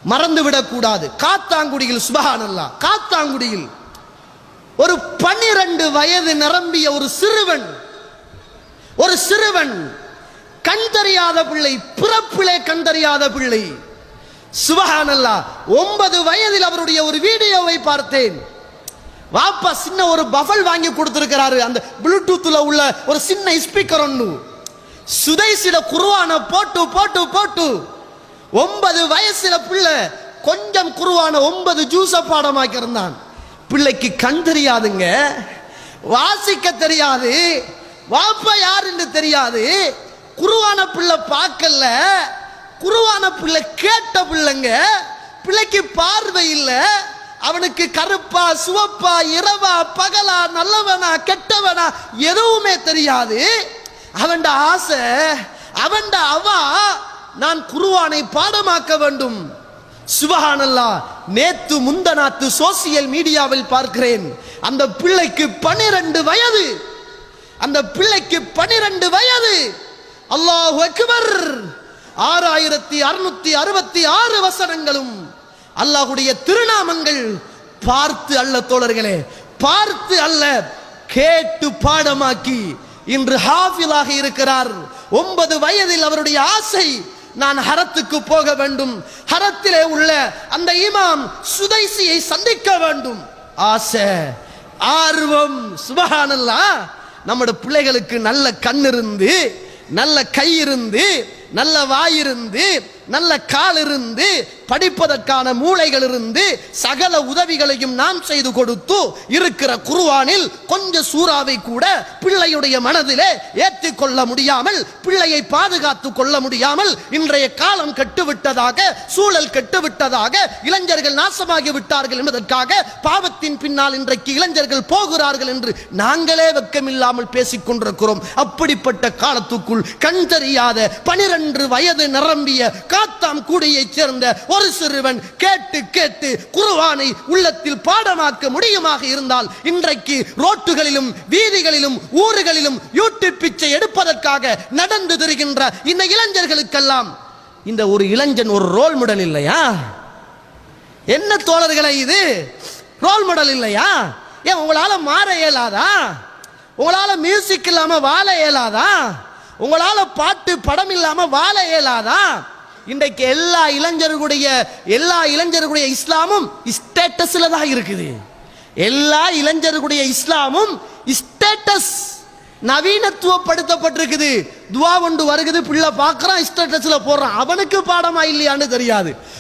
மறந்துவிடக் கூடாது. காத்தாங்குடியில் சுப்ஹானல்லாஹ், காத்தாங்குடியில் ஒரு 12 வயது நிரம்பிய ஒரு சிறுவன் கண் தெரியாத பிள்ளை, பிறப்பிலே கண் தெரியாத பிள்ளை. சுப்ஹானல்லாஹ், 9 வயதில் அவருடைய ஒரு வீடியோவை பார்த்தேன். வாப்பா சின்ன ஒரு பஃபல் வாங்கி கொடுத்திருக்கிறாரு, அந்த ப்ளூடூத்ல உள்ள ஒரு சின்ன ஸ்பீக்கர் ஒன்று. சுதைசில குர்ஆனை போட்டு போட்டு போட்டு 9 வயசுல பிள்ளை கொஞ்சம் குர்ஆனை 9 ஜூஸ பாடமாக்கி இருந்தான். பிள்ளைக்கு கண் தெரியாதுங்க, வாசிக்க தெரியாது, வாப்பா யாருன்னு தெரியாது. குர்ஆன பிள்ளை பார்க்கல, குர்ஆன பிள்ளை கேட்ட பிள்ளைங்க. பிள்ளைக்கு பார்வை இல்லை, அவனுக்கு கருப்பா சிவப்பா இரவா பகலா நல்லவனா கெட்டவனா எதுவுமே தெரியாது. அவன் ஆசை, அவன் அவா நான் குர்ஆனை பாடமாக்க வேண்டும். சுப்ஹானல்லாஹ், நேத்து முந்தநாத்து சோசியல் மீடியாவில் பார்க்கிறேன், அந்த பிள்ளைக்கு 12 வயது, அந்த பிள்ளைக்கு 12 வயது. அல்லாஹு அக்பர். 6666 வசனங்களும் அல்லாஹ்வுடைய திருநாமங்கள். பார்த்து அல்ல தோழர்களே, பார்த்து அல்ல, கேட்டு பாடமாக்கி இன்று ஹாஃபிலாக இருக்கிறார். 9 வயதில் அவருடைய ஆசை, நான் ஹரத்துக்கு போக வேண்டும், ஹரத்திலே உள்ள அந்த இமாம் சுதைசியை சந்திக்க வேண்டும். ஆசை, ஆர்வம். சுப்ஹானல்லாஹ், நம்முடைய பிள்ளைகளுக்கு நல்ல கண் இருந்து, நல்ல கை இருந்து, நல்ல வாயிருந்து, நல்ல கால் இருந்து, படிப்பதற்கான மூளைகள் இருந்து, சகல உதவிகளையும் நாம் செய்து கொடுத்து இருக்கிற குர்ஆனில் கொஞ்ச சூறாவை கூட பிள்ளையுடைய மனதிலே ஏற்றிக் கொள்ள முடியாமல், பிள்ளையை பாதுகாத்துக் கொள்ள முடியாமல் இன்றைய காலம் கெட்டுவிட்டதாக, சூழல் கெட்டுவிட்டதாக, இளைஞர்கள் நாசமாகி விட்டார்கள் என்பதற்காக பாவத்தின் பின்னால் இன்றைக்கு இளைஞர்கள் போகிறார்கள் என்று நாங்களே வெட்கமில்லாமல் பேசிக் கொண்டிருக்கிறோம். அப்படிப்பட்ட காலத்துக்குள் கண் தெரியாத 12 வயது நிரம்பிய காத்தான்குடியைச் சேர்ந்த ஒரு சிறுவன் கேட்டு கேட்டு குர்ஆனை உள்ளத்தில் பாடமாக்க முடியுமாக இருந்தால், இன்றைக்கு ரோட்டுகளிலும் வீதிகளிலும் ஊர்களிலும் யூடியூப் பிச்சை எடுப்பதற்காக நடந்து திரிகின்ற இந்த இளைஞர்களுக்கெல்லாம் இந்த ஒரு இளைஞன் ஒரு ரோல் மாடல் இல்லையா? என்ன தோழர்களே, இது ரோல் மாடல் இல்லையா? ஏன் உங்களால மாற இயலாதா? உங்களால மியூசிக் இல்லாம வாழ இயலாதா? உங்களால பாட்டு படம் இல்லாம வாழ இயலாதா? இன்றைக்கு எல்லா இளைஞர்களுடைய இஸ்லாமும் ஸ்டேட்டஸ்ல தான் இருக்குது. எல்லா இளைஞர்களுடைய இஸ்லாமும் ஸ்டேட்டஸ், நவீனத்துவப்படுத்தப்பட்டிருக்குது. துவா கொண்டு வருகிறது, பிள்ளை பார்க்கறான், ஸ்டேட்டஸ்ல போடுறான். அவனுக்கு பாடமா இல்லையான்னு தெரியாது.